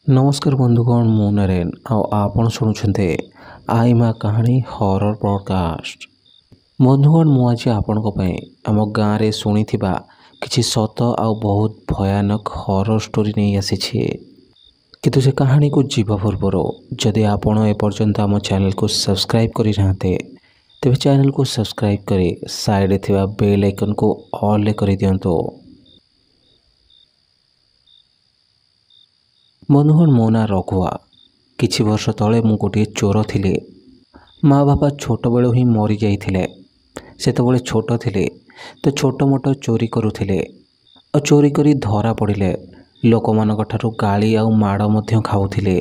नमस्कार बंधुगण मु नरेन आपण शुणुते आई माँ कहानी हॉरर पॉडकास्ट। बंधुगण मु आज आपण आम गाँव में शुणी किसी सत आ बहुत भयानक हॉरर स्टोरी नहीं आसी किंतु से कहानी को जीवा पूर्वर जदि आपण एपर्यंत आम चैनल को सब्सक्राइब करना तेज चैनल को सब्सक्राइब कर साइड थिबा बेल आइकन को ऑल कर दियंतो। बंधुगण मो ना रघुआ। किछि वर्ष तले मु गोटे चोर थिले। माँ बापा छोट बेलू ही मरी जाइथिले। सेतबेले छोट थिले तो छोट मोट चोरी करुथिले और चोरी करी धरा पड़िले लोक मानक ठारू गाली आ माड़ मध्य खाउथिले।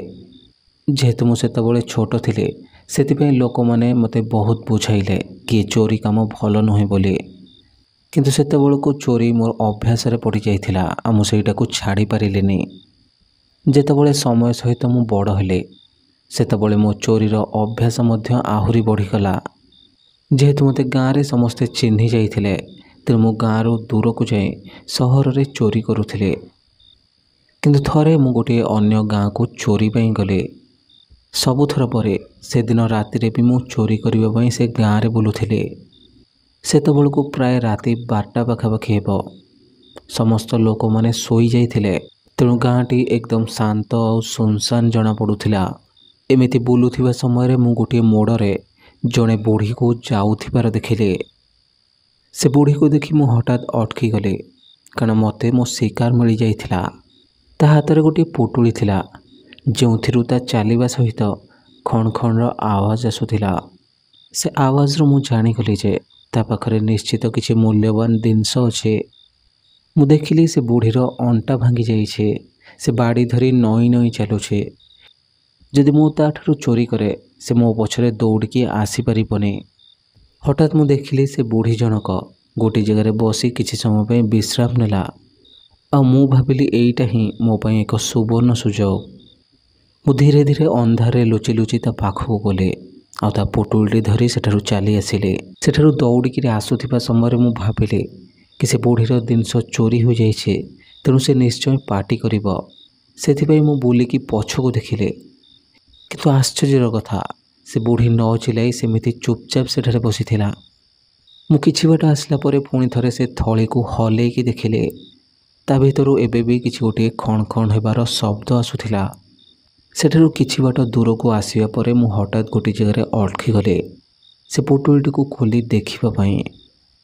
जेहेतु मु सेतबेले छोट थिले सेतिपय लोक माने मते बहुत बुझाइले कि चोरी काम भल नुहे बोली। किंतु सेतबेलको चोरी मोर अभ्यास रे पड़ी जाइथिला आ मु सेटाको छाड़ी पारिलेनी। जेतेबेले समय सहित मु बड़ हेले सेतेबेले मो चोरीर अभ्यास मध्य आहुरी बढ़ीगला। जेहेतु मते गाँव रे समस्ते चिन्ही जाइथिले तेणु मु गाँव दूर को जाए सहर रे चोरी करुथिले। किंतु थरे मु गोटे अन्य गाँ को चोरी पई गले। सबुथर परे से दिन राति रे भी मु चोरी करिबा पई से गाँव रे बुलुथिले। सेतेबेलको प्राय राति 12टा पाखापाखि हेबो। समस्त लोक माने सोई जाइथिले तेणु गाँटी एकदम शांत और सुनसान जना पड़ुथिला। एमिति बुलुथिबा समय मु गोटे मोड़े जड़े बुढ़ी को जाउथिबार देखिले। से बुढ़ी को देखि मु हठात अटकी गले कारण मते मो शिकार मिल जाइथिला। ता हाथ रे गोटे पुटुली थिला जोंथिरु ता चालिबा सहित खण खण आवाज आसुथिला। से आवाज रो मु जानी गली जे ता पाखरे निश्चित किछि मूल्यवान जिनिस अछि। मु देखिली से बुढ़ीर अंटा भांगी जाइछे। से बाड़ी धरी नई नई चलुछे। जदि मु ताठारु चोरी करे से मो पछरे दौड़िकी आसी परिबनी। हठात मु देखिली से बुढ़ी जनक गोटे जगह बसी किछि समय पे विश्राम नेला आ मु भाबिली एईटा ही मो पई एक सुवर्ण सुजोग। मु धीरे धीरे अंधारे लुचि लुचि ता पाखକୁ गले आ ता पुटुलटी धरी सेठारु चली आसिले। सेठारु दौड़िकी आसुथिबा समय मु भाबिली कि से बुढ़ीर जिनिस चोरी हो जाइछे तेणु से निश्चय पार्टी करिब। सेथिपई मु बुलिकी पछको देखिले किंतु आश्चर्यर कथा से बुढ़ी न चिलाई सेमिति चुपचाप सेठारे बसिथिला। मु किछि बाट आसला परे पुणी थरे से थली को हलेकी देखिले ता भितरु एबे भी किछि गोटे खण खण हेबार शब्द आसुथिला। सेठारु किछि बाट दूर को आसिबा परे मु हठात गोटे जगह अटकी गले से पुटुलटी को खोली देखिबा पई।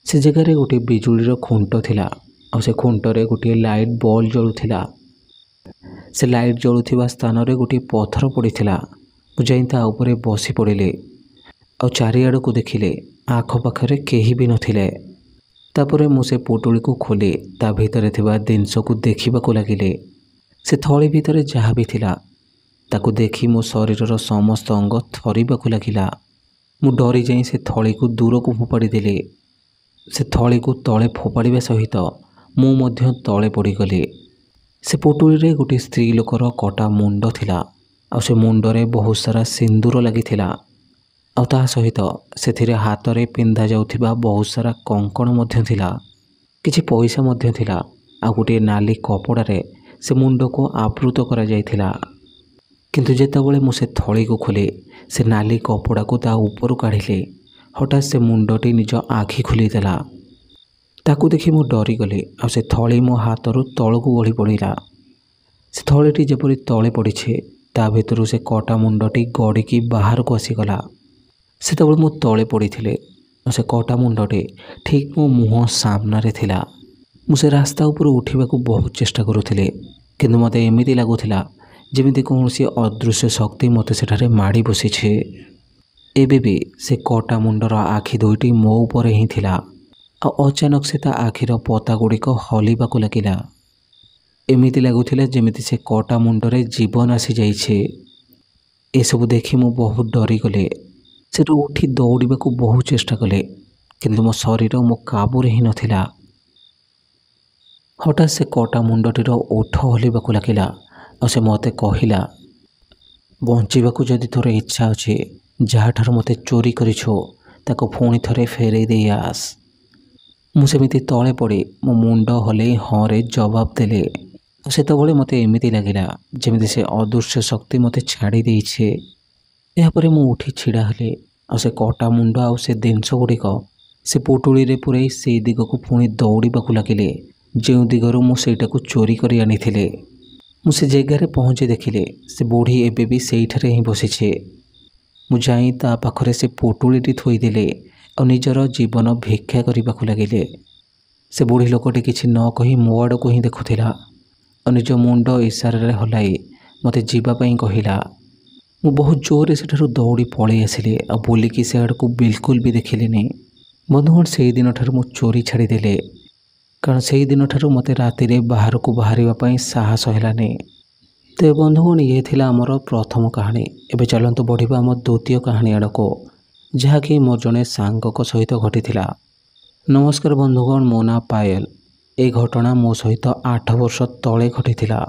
से जगह गोटे बिजुलीर खुंट थिला और से खुंटरे गोटे लाइट बल्ब जलुथिला। से लाइट जलुथिबा स्थान रे गोटे पत्थर पड़ीथिला। मु जाई ता ऊपर बसी पड़िले और चारिआड को देखिले आख पाखरे केही भी नथिले। तापरे मु से पुटुली को खोली ता भितरे थिबा जिनिस को देखिबाको लागिले। से थली भितरे जहा भी थिला ताकू देखी मो शरीरर समस्त अंग थरिबाको लागिला। मु डरी जाई से थली को दूर को फोपाड़ी देली। से थली को तले फोपाड़ा सहित मु मध्य तले पड़गली। से पुटुली रे गोटे स्त्री लोकर कटा मुंड थिला और से मुंडरे बहुत सारा सिंदूर लगिथिला और ता सहित सेथिरे हाथ रे पिंधा जाउथिबा बहुत सारा कंकण मध्य थिला। किछि पैसा मध्य थिला आ गोटे नाली कपड़ा रे से मुंड को आवृत करा जाइथिला। किंतु जेतेबेले मु से थली को खोली से नाली कपड़ा को ता ऊपर काढिले हठात से मुंडटी निज आखि खुली देला। ताकू देखि मु डरी गली और से थली मो हाथरू तलकू गड़ी पड़ा। से थलीटी जेपरी तले पड़ीछे ता भितरु से कटा मुंडटी गड़िकी बाहर को आसीगला। सेतेबेले मु तले पड़ीथिले और से कटा मुंडटी ठीक मो मुह सामने थिला। मु से रास्ता ऊपर उठिबाकू बहुत चेष्टा करुथिले किंतु मते एमिति लागुथिला जेमिति कौनसी अदृश्य शक्ति मते सेठारे माड़ी बसिछे। एबे भी से कटा मुंडर आखि दुईटी मो ऊपर ही थिला और अचानक से ता आखिर पता गुड़िक हलिबाकू लागिला। एमिति लागुथिला जेमिति से कटा मुंडरे जीवन आसी जाइछे। ए सब देखि मु बहुत डरी गले। सेठु उठी दौड़िबाकू बहुत चेष्टा कले किंतु मो शरीर मो काबू रे ही नथिला। हठात से कटा मुंडटीर ओठ हलिबाकू लागिला और से मते कहिला बंचिबाकू जदि तोर इच्छा अछि जहाँठार मते चोरी करिछो ताको पुणी थरे फेरई दे आस। मु सेमिति तले पड़ी मो मुंड हले हाँ रे जवाब देले ସେତେବେଳେ ମୋତେ ଏମିତି ଲାଗିଲା ଯେମିତି ସେ ଅଦୃଶ୍ୟ ଶକ୍ତି ମୋତେ ଛାଡ଼ି ଦେଇଛି। ଏହାପରେ ମୁଁ ଉଠି ଛିଡ଼ା ହେଲି ଆଉ ସେ କଟା ମୁଣ୍ଡ ଆଉ ସେ ଜିନିଷ ଗୁଡ଼ିକ ସେ ପୁଟୁଳିରେ ପୂରାଇ ସେଇ ଦିଗକୁ ପୁଣି ଦୌଡ଼ିବାକୁ ଲାଗିଲେ ଯେଉଁ ଦିଗରୁ ମୁଁ ସେଇଟାକୁ ଚୋରି କରି ଆଣିଥିଲି। ମୁଁ ସେ ଜାଗାରେ ପହଞ୍ଚି ଦେଖିଲି ସେ ବୁଢ଼ୀ ଏବେ ବି ସେଇଠାରେ ହିଁ ବସିଛି। ମୁଁ ଯାଇ ତା ପାଖରେ ସେ ପୁଟୁଳିଟି ଥୋଇଦେଲି ଆଉ ନିଜର ଜୀବନ ଭିକ୍ଷା କରିବାକୁ ଲାଗିଲି। ସେ ବୁଢ଼ୀ ଲୋକଟି କିଛି ନ କହି ମୋ ଆଡ଼କୁ ହିଁ ଦେଖୁଥିଲା ଆଉ ନିଜ ମୁଣ୍ଡ ଇସାରାରେ ହଲାଇ ମୋତେ ଯିବା ପାଇଁ କହିଲା। ମୁଁ ବହୁତ ଜୋରରେ ସେଠାରୁ ଦୌଡ଼ି ପଳେଇ ଆସିଲି ଆଉ ବୁଲିକି ସେ ଆଡ଼କୁ ବିଲକୁଲ ବି ଦେଖିଲିନି। ବନ୍ଧୁଗଣ, ସେଇଦିନଠାରୁ ମୁଁ ଚୋରି ଛାଡ଼ିଦେଲି, କାରଣ ସେଇଦିନଠାରୁ ମୋତେ ରାତିରେ ବାହାରକୁ ବାହାରିବା ପାଇଁ ସାହସ ହେଲାନି। ତ ବନ୍ଧୁଗଣ, ଇଏ ଥିଲା ଆମର ପ୍ରଥମ କାହାଣୀ। ଏବେ ଚାଲନ୍ତୁ ବଢ଼ିବା ଆମ ଦ୍ୱିତୀୟ କାହାଣୀ ଆଡ଼କୁ, ଯାହାକି ମୋର ଜଣେ ସାଙ୍ଗଙ୍କ ସହିତ ଘଟିଥିଲା। ନମସ୍କାର ବନ୍ଧୁଗଣ, ମୋ ନାଁ ପାୟଲ। ଏହି ଘଟଣା ମୋ ସହିତ 8 ବର୍ଷ ତଳେ ଘଟିଥିଲା।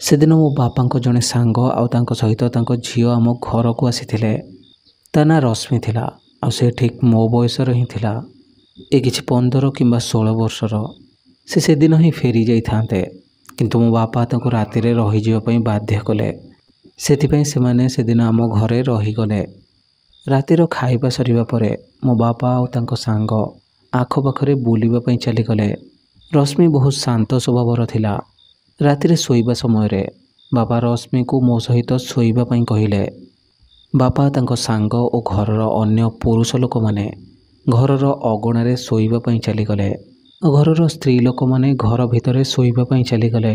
ସେଦିନ ମୋ ବାପାଙ୍କ ଜଣେ ସାଙ୍ଗ ଆଉ ତାଙ୍କ ସହିତ ତାଙ୍କ ଝିଅ ଆମ ଘରକୁ ଆସିଥିଲେ। ତା ନାଁ ରଶ୍ମି ଥିଲା ଆଉ ସେ ଠିକ୍ ମୋ ବୟସର ହିଁ ଥିଲା। ଏ କିଛି 15 କିମ୍ବା 16 ବର୍ଷର। ସେ ସେଦିନ ହିଁ ଫେରି ଯାଇଥାନ୍ତେ, କିନ୍ତୁ ମୋ ବାପା ତାଙ୍କୁ ରାତିରେ ରହିଯିବା ପାଇଁ ବାଧ୍ୟ କଲେ। ସେଥିପାଇଁ ସେମାନେ ସେଦିନ ଆମ ଘରେ ରହିଗଲେ। ରାତିର ଖାଇବା ସରିବା ପରେ ମୋ ବାପା ଆଉ ତାଙ୍କ ସାଙ୍ଗ ଆଖପାଖରେ ବୁଲିବା ପାଇଁ ଚାଲିଗଲେ। ରଶ୍ମି ବହୁତ ଶାନ୍ତ ସ୍ୱଭାବର ଥିଲା। ରାତିରେ ଶୋଇବା ସମୟରେ ବାପା ରଶ୍ମିକୁ ମୋ ସହିତ ଶୋଇବା ପାଇଁ କହିଲେ। ବାପା, ତାଙ୍କ ସାଙ୍ଗ ଓ ଘରର ଅନ୍ୟ ପୁରୁଷ ଲୋକମାନେ ଘରର ଅଗଣାରେ ଶୋଇବା ପାଇଁ ଚାଲିଗଲେ ଓ ଘରର ସ୍ତ୍ରୀ ଲୋକମାନେ ଘର ଭିତରେ ଶୋଇବା ପାଇଁ ଚାଲିଗଲେ।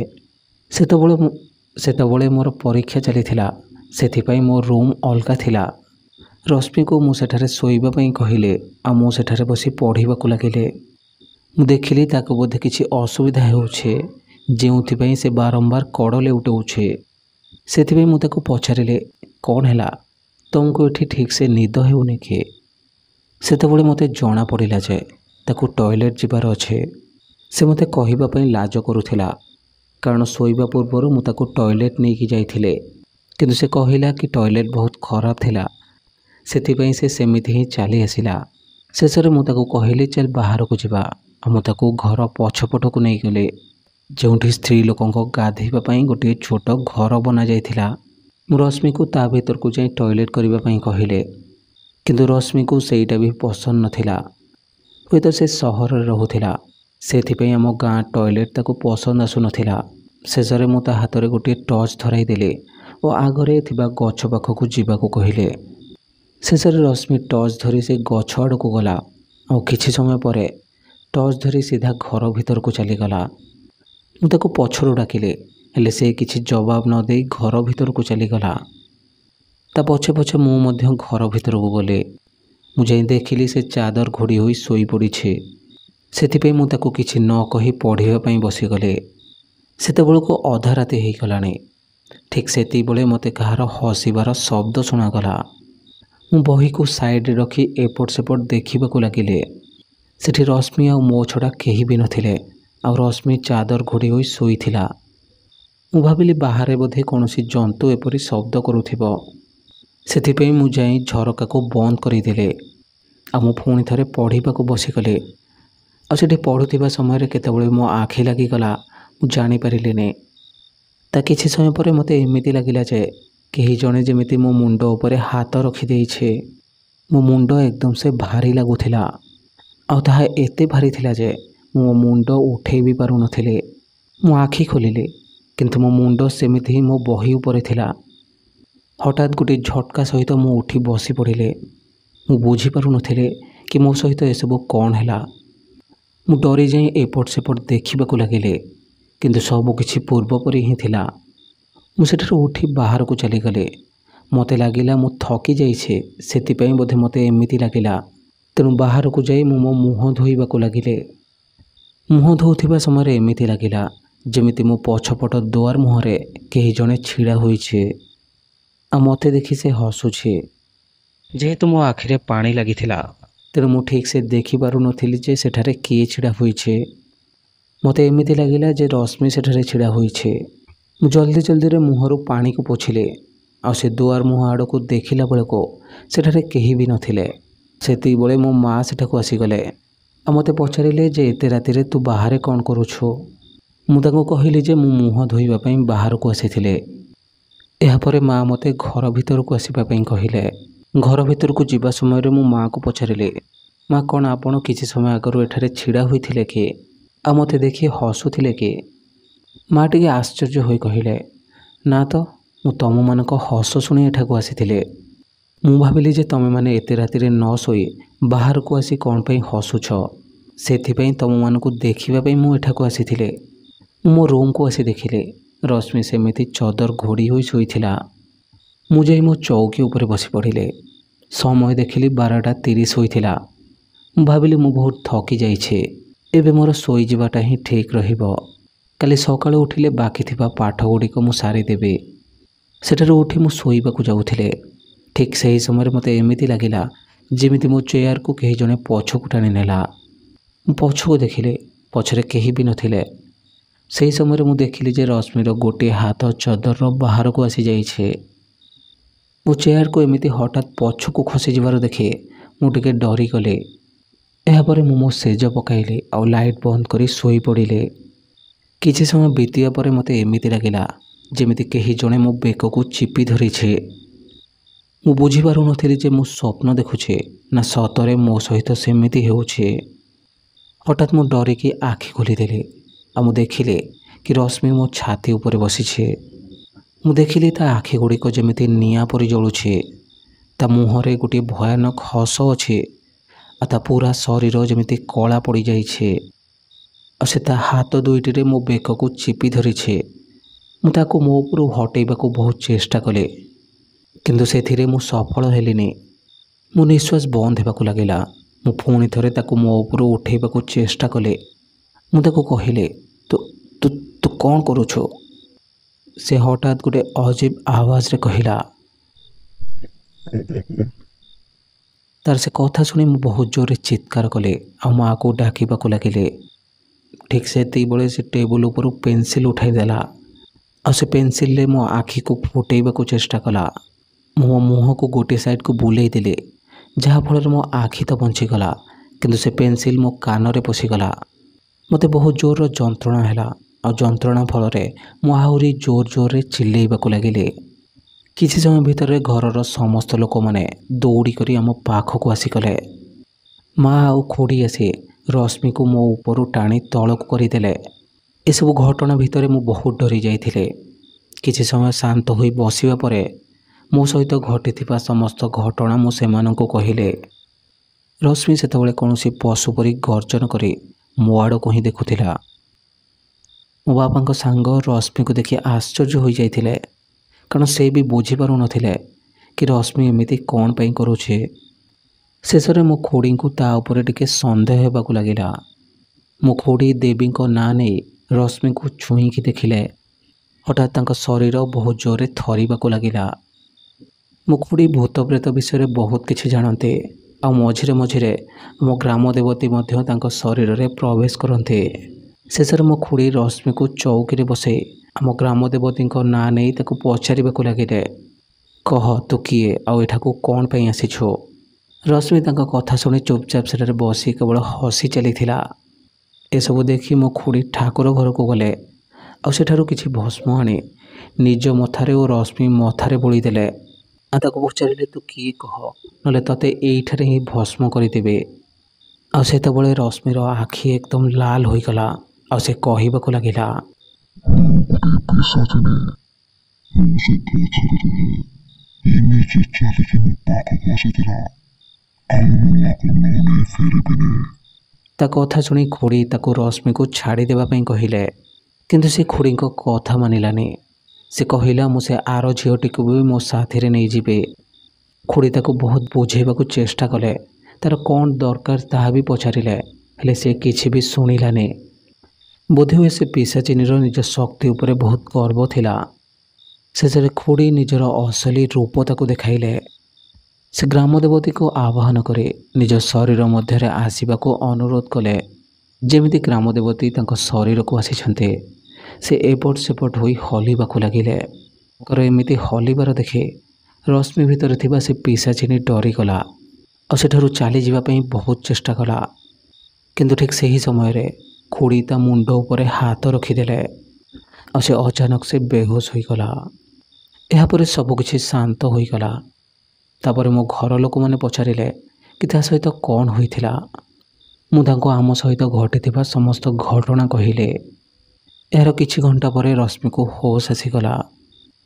ସେତେବେଳେ ମୋର ପରୀକ୍ଷା ଚାଲିଥିଲା, ସେଥିପାଇଁ ମୋ ରୁମ୍ ଅଲଗା ଥିଲା। ରଶ୍ମିକୁ ମୁଁ ସେଠାରେ ଶୋଇବା ପାଇଁ କହିଲି ଆଉ ମୁଁ ସେଠାରେ ବସି ପଢ଼ିବାକୁ ଲାଗିଲି। ମୁଁ ଦେଖିଲି ତାକୁ ବୋଧେ କିଛି ଅସୁବିଧା ହେଉଛି, ଯେଉଁଥିପାଇଁ ସେ ବାରମ୍ବାର କଡ଼ ଲେଉଟାଉଛି। ସେଥିପାଇଁ ମୁଁ ତାକୁ ପଚାରିଲି, କ'ଣ ହେଲା, ତୁମକୁ ଏଠି ଠିକ୍ସେ ନିଦ ହେଉନି କି? ସେତେବେଳେ ମୋତେ ଜଣାପଡ଼ିଲା ଯେ ତାକୁ ଟଏଲେଟ୍ ଯିବାର ଅଛି। ସେ ମୋତେ କହିବା ପାଇଁ ଲାଜ କରୁଥିଲା, କାରଣ ଶୋଇବା ପୂର୍ବରୁ ମୁଁ ତାକୁ ଟଏଲେଟ୍ ନେଇକି ଯାଇଥିଲି। କିନ୍ତୁ ସେ କହିଲା କି ଟଏଲେଟ୍ ବହୁତ ଖରାପ ଥିଲା, ସେଥିପାଇଁ ସେ ସେମିତି ହିଁ ଚାଲି ଆସିଲା। ଶେଷରେ ମୁଁ ତାକୁ କହିଲି, ଚାଲ ବାହାରକୁ ଯିବା। ଆଉ ମୁଁ ତାକୁ ଘର ପଛପଟକୁ ନେଇଗଲି, ଯେଉଁଠି ସ୍ତ୍ରୀ ଲୋକଙ୍କ ଗାଧୋଇବା ପାଇଁ ଗୋଟିଏ ଛୋଟ ଘର ବନାଯାଇଥିଲା। ମୁଁ ରଶ୍ମିକୁ ତା ଭିତରକୁ ଯାଇ ଟଏଲେଟ୍ କରିବା ପାଇଁ କହିଲି, କିନ୍ତୁ ରଶ୍ମିକୁ ସେଇଟା ବି ପସନ୍ଦ ନଥିଲା। ହୁଏତ ସେ ସହରରେ ରହୁଥିଲା, ସେଥିପାଇଁ ଆମ ଗାଁ ଟଏଲେଟ୍ ତାକୁ ପସନ୍ଦ ଆସୁନଥିଲା। ଶେଷରେ ମୁଁ ତା ହାତରେ ଗୋଟିଏ ଟର୍ଚ୍ଚ ଧରାଇ ଦେଲି ଓ ଆଗରେ ଥିବା ଗଛ ପାଖକୁ ଯିବାକୁ କହିଲି। ଶେଷରେ ରଶ୍ମି ଟର୍ଚ୍ଚ ଧରି ସେ ଗଛ ଆଡ଼କୁ ଗଲା ଆଉ କିଛି ସମୟ ପରେ ଟର୍ଚ୍ଚ ଧରି ସିଧା ଘର ଭିତରକୁ ଚାଲିଗଲା। ମୁଁ ତାକୁ ପଛରୁ ଡାକିଲି, ହେଲେ ସେ କିଛି ଜବାବ ନ ଦେଇ ଘର ଭିତରକୁ ଚାଲିଗଲା। ତା ପଛେ ପଛେ ମୁଁ ମଧ୍ୟ ଘର ଭିତରକୁ ଗଲି। ମୁଁ ଯାଇ ଦେଖିଲି ସେ ଚାଦର ଘୋଡ଼ି ହୋଇ ଶୋଇପଡ଼ିଛି। ସେଥିପାଇଁ ମୁଁ ତାକୁ କିଛି ନ କହି ପଢ଼ିବା ପାଇଁ ବସିଗଲି। ସେତେବେଳକୁ ଅଧା ରାତି ହେଇଗଲାଣି। ଠିକ୍ ସେତିକିବେଳେ ମୋତେ କାହାର ହସିବାର ଶବ୍ଦ ଶୁଣାଗଲା। ମୁଁ ବହିକୁ ସାଇଡ଼ରେ ରଖି ଏପଟ ସେପଟ ଦେଖିବାକୁ ଲାଗିଲି। ସେଠି ରଶ୍ମି ଆଉ ମୋ ଛଡ଼ା କେହି ବି ନଥିଲେ ଆଉ ରଶ୍ମି ଚାଦର ଘୋଡ଼ି ହୋଇ ଶୋଇଥିଲା। ମୁଁ ଭାବିଲି ବାହାରେ ବୋଧେ କୌଣସି ଜନ୍ତୁ ଏପରି ଶବ୍ଦ କରୁଥିବ। ସେଥିପାଇଁ ମୁଁ ଯାଇ ଝରକାକୁ ବନ୍ଦ କରିଦେଲି ଆଉ ମୁଁ ପୁଣି ଥରେ ପଢ଼ିବାକୁ ବସିଗଲି। ଆଉ ସେଠି ପଢ଼ୁଥିବା ସମୟରେ କେତେବେଳେ ମୋ ଆଖି ଲାଗିଗଲା ମୁଁ ଜାଣିପାରିଲିନି। ତା କିଛି ସମୟ ପରେ ମୋତେ ଏମିତି ଲାଗିଲା ଯେ କେହି ଜଣେ ଯେମିତି ମୋ ମୁଣ୍ଡ ଉପରେ ହାତ ରଖିଦେଇଛି। ମୋ ମୁଣ୍ଡ ଏକଦମ ସେ ଭାରି ଲାଗୁଥିଲା ଆଉ ତାହା ଏତେ ଭାରି ଥିଲା ଯେ ମୁଁ ମୋ ମୁଣ୍ଡ ଉଠେଇ ବି ପାରୁନଥିଲି। ମୁଁ ଆଖି ଖୋଲିଲି, କିନ୍ତୁ ମୋ ମୁଣ୍ଡ ସେମିତି ହିଁ ମୋ ବହି ଉପରେ ଥିଲା। ହଠାତ୍ ଗୋଟିଏ ଝଟକା ସହିତ ମୁଁ ଉଠି ବସି ପଡ଼ିଲି। ମୁଁ ବୁଝିପାରୁନଥିଲି କି ମୋ ସହିତ ଏସବୁ କ'ଣ ହେଲା। ମୁଁ ଡରି ଯାଇ ଏପଟ ସେପଟ ଦେଖିବାକୁ ଲାଗିଲି, କିନ୍ତୁ ସବୁକିଛି ପୂର୍ବ ପରି ହିଁ ଥିଲା। ମୁଁ ସେଠାରୁ ଉଠି ବାହାରକୁ ଚାଲିଗଲି। ମୋତେ ଲାଗିଲା ମୁଁ ଥକି ଯାଇଛି, ସେଥିପାଇଁ ବୋଧେ ମୋତେ ଏମିତି ଲାଗିଲା। ତେଣୁ ବାହାରକୁ ଯାଇ ମୁଁ ମୋ ମୁହଁ ଧୋଇବାକୁ ଲାଗିଲି। ମୁହଁ ଧୋଉଥିବା ସମୟରେ ଏମିତି ଲାଗିଲା ଯେମିତି ମୋ ପଛପଟ ଦୁଆର ମୁହଁରେ କେହି ଜଣେ ଛିଡ଼ା ହୋଇଛି ଆଉ ମୋତେ ଦେଖି ସେ ହସୁଛି। ଯେହେତୁ ମୋ ଆଖିରେ ପାଣି ଲାଗିଥିଲା, ତେଣୁ ମୁଁ ଠିକ୍ସେ ଦେଖିପାରୁନଥିଲି ଯେ ସେଠାରେ କିଏ ଛିଡ଼ା ହୋଇଛି। ମୋତେ ଏମିତି ଲାଗିଲା ଯେ ରଶ୍ମି ସେଠାରେ ଛିଡ଼ା ହୋଇଛି। ମୁଁ ଜଲ୍ଦି ଜଲ୍ଦିରେ ମୁହଁରୁ ପାଣିକୁ ପୋଛିଲି ଆଉ ସେ ଦୁଆର ମୁହଁ ଆଡ଼କୁ ଦେଖିଲା ବେଳକୁ ସେଠାରେ କେହି ବି ନଥିଲେ। ସେତିକିବେଳେ ମୋ ମା ସେଠାକୁ ଆସିଗଲେ ଆଉ ମୋତେ ପଚାରିଲେ ଯେ ଏତେ ରାତିରେ ତୁ ବାହାରେ କ'ଣ କରୁଛୁ? ମୁଁ ତାଙ୍କୁ କହିଲି ଯେ ମୁଁ ମୁହଁ ଧୋଇବା ପାଇଁ ବାହାରକୁ ଆସିଥିଲି। ଏହାପରେ ମା ମୋତେ ଘର ଭିତରକୁ ଆସିବା ପାଇଁ କହିଲେ। ଘର ଭିତରକୁ ଯିବା ସମୟରେ ମୁଁ ମାଆକୁ ପଚାରିଲି, ମା କ'ଣ ଆପଣ କିଛି ସମୟ ଆଗରୁ ଏଠାରେ ଛିଡ଼ା ହୋଇଥିଲେ କି? ଆଉ ମୋତେ ଦେଖି ହସୁଥିଲେ କି? ମା ଟିକେ ଆଶ୍ଚର୍ଯ୍ୟ ହୋଇ କହିଲେ, ନା ତ, ମୁଁ ତମମାନଙ୍କ ହସ ଶୁଣି ଏଠାକୁ ଆସିଥିଲି। ମୁଁ ଭାବିଲି ଯେ ତମେମାନେ ଏତେ ରାତିରେ ନ ଶୋଇ ବାହାରକୁ ଆସି କ'ଣ ପାଇଁ ହସୁଛ, ସେଥିପାଇଁ ତମମାନଙ୍କୁ ଦେଖିବା ପାଇଁ ମୁଁ ଏଠାକୁ ଆସିଥିଲି। ମୁଁ ମୋ ରୁମ୍କୁ ଆସି ଦେଖିଲି ରଶ୍ମି ସେମିତି ଚଦର ଘୋଡ଼ି ହୋଇ ଶୋଇଥିଲା। ମୁଁ ଯାଇ ମୋ ଚୌକି ଉପରେ ବସି ପଡ଼ିଲି। ସମୟ ଦେଖିଲି 12:30 ହୋଇଥିଲା। ମୁଁ ଭାବିଲି ମୁଁ ବହୁତ ଥକି ଯାଇଛି, ଏବେ ମୋର ଶୋଇଯିବାଟା ହିଁ ଠିକ୍ ରହିବ। କାଲି ସକାଳୁ ଉଠିଲେ ବାକି ଥିବା ପାଠ ଗୁଡ଼ିକ ମୁଁ ସାରିଦେବି। ସେଠାରୁ ଉଠି ମୁଁ ଶୋଇବାକୁ ଯାଉଥିଲି। ଠିକ୍ ସେହି ସମୟରେ ମୋତେ ଏମିତି ଲାଗିଲା ଯେମିତି ମୋ ଚେୟାରକୁ କେହି ଜଣେ ପଛକୁ ଟାଣି ନେଲା। ମୁଁ ପଛକୁ ଦେଖିଲି, ପଛରେ କେହି ବି ନଥିଲେ। ସେହି ସମୟରେ ମୁଁ ଦେଖିଲି ଯେ ରଶ୍ମିର ଗୋଟିଏ ହାତ ଚଦରର ବାହାରକୁ ଆସିଯାଇଛି। ମୋ ଚେୟାରକୁ ଏମିତି ହଠାତ୍ ପଛକୁ ଖସିଯିବାର ଦେଖି ମୁଁ ଟିକେ ଡରିଗଲି। ଏହାପରେ ମୁଁ ମୋ ସେଜ ପକାଇଲି ଆଉ ଲାଇଟ୍ ବନ୍ଦ କରି ଶୋଇପଡ଼ିଲି। କିଛି ସମୟ ବିତିବା ପରେ ମୋତେ ଏମିତି ଲାଗିଲା ଯେମିତି କେହି ଜଣେ ମୋ ବେକକୁ ଚିପି ଧରିଛି। ମୁଁ ବୁଝିପାରୁନଥିଲି ଯେ ମୁଁ ସ୍ୱପ୍ନ ଦେଖୁଛି ନା ସତରେ ମୋ ସହିତ ସେମିତି ହେଉଛି। ହଠାତ୍ ମୁଁ ଡରିକି ଆଖି ଖୋଲିଦେଲି ଆଉ ମୁଁ ଦେଖିଲି କି ରଶ୍ମି ମୋ ଛାତି ଉପରେ ବସିଛି। ମୁଁ ଦେଖିଲି ତା ଆଖି ଗୁଡ଼ିକ ଯେମିତି ନିଆଁ ପରି ଜଳୁଛି। ତା ମୁହଁରେ ଗୋଟିଏ ଭୟାନକ ହସ ଅଛି ଆଉ ତା ପୁରା ଶରୀର ଯେମିତି କଳା ପଡ଼ିଯାଇଛି। ଆଉ ସେ ତା ହାତ ଦୁଇଟିରେ ମୋ ବେକକୁ ଚିପି ଧରିଛି। ମୁଁ ତାକୁ ମୋ ଉପରୁ ହଟେଇବାକୁ ବହୁତ ଚେଷ୍ଟା କଲି, କିନ୍ତୁ ସେଥିରେ ମୁଁ ସଫଳ ହେଲିନି। ମୋ ନିଶ୍ୱାସ ବନ୍ଦ ହେବାକୁ ଲାଗିଲା। ମୁଁ ପୁଣି ଥରେ ତାକୁ ମୋ ଉପରୁ ଉଠେଇବାକୁ ଚେଷ୍ଟା କଲି। ମୁଁ ତାକୁ କହିଲି, ତୁ ତୁ ତୁ କ'ଣ କରୁଛୁ? ସେ ହଠାତ୍ ଗୋଟେ ଅଜୀବ ଆୱାଜରେ କହିଲା। ତାର ସେ କଥା ଶୁଣି ମୁଁ ବହୁତ ଜୋରରେ ଚିତ୍କାର କଲି ଆଉ ମାଆକୁ ଡାକିବାକୁ ଲାଗିଲି। ଠିକ୍ ସେତିକିବେଳେ ସେ ଟେବୁଲ ଉପରୁ ପେନସିଲ୍ ଉଠାଇଦେଲା ଆଉ ସେ ପେନସିଲରେ ମୋ ଆଖିକୁ ଫୁଟେଇବାକୁ ଚେଷ୍ଟା କଲା। ମୁଁ ମୋ ମୁହଁକୁ ଗୋଟିଏ ସାଇଡ଼କୁ ବୁଲେଇ ଦେଲି, ଯାହାଫଳରେ ମୋ ଆଖି ତ ବଞ୍ଚିଗଲା, କିନ୍ତୁ ସେ ପେନସିଲ୍ ମୋ କାନରେ ପଶିଗଲା। ମୋତେ ବହୁତ ଜୋରର ଯନ୍ତ୍ରଣା ହେଲା ଆଉ ଯନ୍ତ୍ରଣା ଫଳରେ ମୁଁ ଆହୁରି ଜୋରରେ ଚିଲ୍ଲେଇବାକୁ ଲାଗିଲି। କିଛି ସମୟ ଭିତରେ ଘରର ସମସ୍ତ ଲୋକମାନେ ଦୌଡ଼ିକରି ଆମ ପାଖକୁ ଆସିଗଲେ। ମା ଆଉ ଖୁଡ଼ି ଆସି ରଶ୍ମିକୁ ମୋ ଉପରୁ ଟାଣି ତଳକୁ କରିଦେଲେ। ଏସବୁ ଘଟଣା ଭିତରେ ମୁଁ ବହୁତ ଡରି ଯାଇଥିଲି। କିଛି ସମୟ ଶାନ୍ତ ହୋଇ ବସିବା ପରେ ମୋ ସହିତ ଘଟିଥିବା ସମସ୍ତ ଘଟଣା ମୁଁ ସେମାନଙ୍କୁ କହିଲି। ରଶ୍ମି ସେତେବେଳେ କୌଣସି ପଶୁ ପରି ଗର୍ଜନ କରି ମୋ ଆଡ଼କୁ ହିଁ ଦେଖୁଥିଲା। ମୋ ବାପାଙ୍କ ସାଙ୍ଗ ରଶ୍ମିକୁ ଦେଖି ଆଶ୍ଚର୍ଯ୍ୟ ହୋଇଯାଇଥିଲେ, କାରଣ ସେ ବି ବୁଝିପାରୁନଥିଲେ କି ରଶ୍ମି ଏମିତି କ'ଣ ପାଇଁ କରୁଛି। ଶେଷରେ ମୋ ଖୁଡ଼ିଙ୍କୁ ତା ଉପରେ ଟିକେ ସନ୍ଦେହ ହେବାକୁ ଲାଗିଲା। ମୋ ଖୁଡ଼ି ଦେବୀଙ୍କ ନାଁ ନେଇ ରଶ୍ମିକୁ ଛୁଇଁକି ଦେଖିଲେ। ହଠାତ୍ ତାଙ୍କ ଶରୀର ବହୁତ ଜୋରରେ ଥରିବାକୁ ଲାଗିଲା। ମୋ ଖୁଡ଼ି ଭୂତ ପ୍ରେତ ବିଷୟରେ ବହୁତ କିଛି ଜାଣନ୍ତି ଆଉ ମଝିରେ ମଝିରେ ଆମ ଗ୍ରାମ ଦେବତୀ ମଧ୍ୟ ତାଙ୍କ ଶରୀରରେ ପ୍ରବେଶ କରନ୍ତି। ଶେଷରେ ମୋ ଖୁଡ଼ି ରଶ୍ମିକୁ ଚୌକିରେ ବସେଇ ଆମ ଗ୍ରାମ ଦେବତୀଙ୍କ ନାଁ ନେଇ ତାକୁ ପଚାରିବାକୁ ଲାଗିଲେ, କହ ତୁ କିଏ ଆଉ ଏଠାକୁ କ'ଣ ପାଇଁ ଆସିଛୁ? ରଶ୍ମି ତାଙ୍କ କଥା ଶୁଣି ଚୁପଚାପ ସେଠାରେ ବସି କେବଳ ହସି ଚାଲିଥିଲା। ଏସବୁ ଦେଖି ମୋ ଖୁଡ଼ି ଠାକୁର ଘରକୁ ଗଲେ ଆଉ ସେଠାରୁ କିଛି ଭସ୍ମ ଆଣି ନିଜ ମଥାରେ ଓ ରଶ୍ମି ମଥାରେ ବୋଳିଦେଲେ। ଆଉ ତାକୁ ପଚାରିଲେ, ତୁ କିଏ କହ, ନହେଲେ ତତେ ଏଇଠାରେ ହିଁ ଭସ୍ମ କରିଦେବେ। ଆଉ ସେତେବେଳେ ରଶ୍ମିର ଆଖି ଏକଦମ ଲାଲ ହୋଇଗଲା ଆଉ ସେ କହିବାକୁ ଲାଗିଲା, ତା କଥା ଶୁଣି ଖୁଡ଼ି ତାକୁ ରଶ୍ମିକୁ ଛାଡ଼ି ଦେବା ପାଇଁ କହିଲେ, କିନ୍ତୁ ସେ ଖୁଡ଼ିଙ୍କ କଥା ମାନିଲାନି। ସେ କହିଲା, ମୁଁ ସେ ଆର ଝିଅଟିକୁ ବି ମୋ ସାଥିରେ ନେଇଯିବି। ଖୁଡ଼ି ତାକୁ ବହୁତ ବୁଝେଇବାକୁ ଚେଷ୍ଟା କଲେ, ତାର କ'ଣ ଦରକାର ତାହା ବି ପଚାରିଲେ, ହେଲେ ସେ କିଛି ବି ଶୁଣିଲାନି। ବୋଧହୁଏ ସେ ପିଶାଚିନୀର ନିଜ ଶକ୍ତି ଉପରେ ବହୁତ ଗର୍ବ ଥିଲା। ଶେଷରେ ଖୁଡ଼ି ନିଜର ଅସଲି ରୂପ ତାକୁ ଦେଖାଇଲେ। ସେ ଗ୍ରାମ ଦେବତୀକୁ ଆହ୍ୱାନ କରି ନିଜ ଶରୀର ମଧ୍ୟରେ ଆସିବାକୁ ଅନୁରୋଧ କଲେ। ଯେମିତି ଗ୍ରାମ ଦେବତୀ ତାଙ୍କ ଶରୀରକୁ ଆସିଛନ୍ତି, ସେ ଏପଟ ସେପଟ ହୋଇ ହଲିବାକୁ ଲାଗିଲେ। ତାଙ୍କର ଏମିତି ହଲିବାର ଦେଖି ରଶ୍ମି ଭିତରେ ଥିବା ସେ ପିଶାଚିନୀ ଡରିଗଲା ଆଉ ସେଠାରୁ ଚାଲିଯିବା ପାଇଁ ବହୁତ ଚେଷ୍ଟା କଲା। କିନ୍ତୁ ଠିକ୍ ସେହି ସମୟରେ ଖୁଡ଼ି ତା ମୁଣ୍ଡ ଉପରେ ହାତ ରଖିଦେଲେ ଆଉ ସେ ଅଚାନକ ସେ ବେହୋସ ହୋଇଗଲା। ଏହାପରେ ସବୁକିଛି ଶାନ୍ତ ହୋଇଗଲା। ତାପରେ ମୋ ଘର ଲୋକମାନେ ପଚାରିଲେ କି ତା ସହିତ କ'ଣ ହୋଇଥିଲା। ମୁଁ ତାଙ୍କୁ ଆମ ସହିତ ଘଟିଥିବା ସମସ୍ତ ଘଟଣା କହିଲି। ଏହାର କିଛି ଘଣ୍ଟା ପରେ ରଶ୍ମିକୁ ହୋସ୍ ଆସିଗଲା।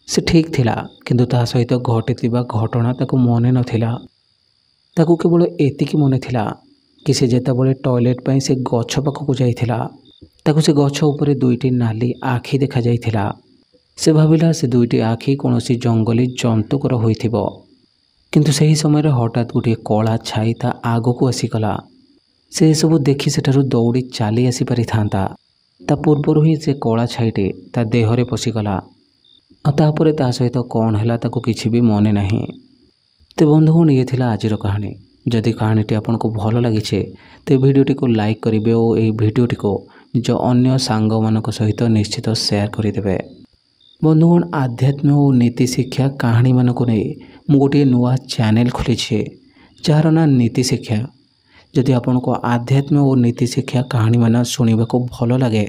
ସେ ଠିକ୍ ଥିଲା, କିନ୍ତୁ ତା ସହିତ ଘଟିଥିବା ଘଟଣା ତାକୁ ମନେ ନଥିଲା। ତାକୁ କେବଳ ଏତିକି ମନେ ଥିଲା କି ସେ ଯେତେବେଳେ ଟଏଲେଟ୍ ପାଇଁ ସେ ଗଛ ପାଖକୁ ଯାଇଥିଲା, ତାକୁ ସେ ଗଛ ଉପରେ ଦୁଇଟି ନାଲି ଆଖି ଦେଖାଯାଇଥିଲା। ସେ ଭାବିଲା ସେ ଦୁଇଟି ଆଖି କୌଣସି ଜଙ୍ଗଲୀ ଜନ୍ତୁଙ୍କର ହୋଇଥିବ। କିନ୍ତୁ ସେହି ସମୟରେ ହଠାତ୍ ଗୋଟିଏ କଳା ଛାଇ ତା ଆଗକୁ ଆସିଗଲା। ସେ ଏସବୁ ଦେଖି ସେଠାରୁ ଦୌଡ଼ି ଚାଲି ଆସିପାରିଥାନ୍ତା। ତା ପୂର୍ବରୁ ହିଁ ସେ କଳା ଛାଇଟି ତା ଦେହରେ ପଶିଗଲା ଆଉ ତାପରେ ତା ସହିତ କ'ଣ ହେଲା ତାକୁ କିଛି ବି ମନେ ନାହିଁ। ତ ବନ୍ଧୁଗଣ, ଇଏ ଥିଲା ଆଜିର କାହାଣୀ। ଯଦି କାହାଣୀଟି ଆପଣଙ୍କୁ ଭଲ ଲାଗିଛି ତ ଭିଡ଼ିଓଟିକୁ ଲାଇକ୍ କରିବେ ଓ ଏହି ଭିଡ଼ିଓଟିକୁ ନିଜ ଅନ୍ୟ ସାଙ୍ଗମାନଙ୍କ ସହିତ ନିଶ୍ଚିତ ସେୟାର କରିଦେବେ। ବନ୍ଧୁଗଣ, ଆଧ୍ୟାତ୍ମ ଓ ନୀତି ଶିକ୍ଷା କାହାଣୀମାନଙ୍କୁ ନେଇ ମୁଁ ଗୋଟିଏ ନୂଆ ଚ୍ୟାନେଲ୍ ଖୋଲିଛି, ଯାହାର ନାଁ ନୀତି ଶିକ୍ଷା। ଯଦି ଆପଣଙ୍କୁ ଆଧ୍ୟାତ୍ମ ଓ ନୀତି ଶିକ୍ଷା କାହାଣୀମାନ ଶୁଣିବାକୁ ଭଲ ଲାଗେ,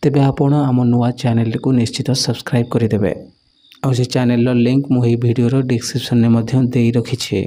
ତେବେ ଆପଣ ଆମ ନୂଆ ଚ୍ୟାନେଲଟିକୁ ନିଶ୍ଚିତ ସବସ୍କ୍ରାଇବ୍ କରିଦେବେ। ଆଉ ସେ ଚ୍ୟାନେଲର ଲିଙ୍କ୍ ମୁଁ ଏହି ଭିଡ଼ିଓର ଡିସ୍କ୍ରିପ୍ସନରେ ମଧ୍ୟ ଦେଇ ରଖିଛି।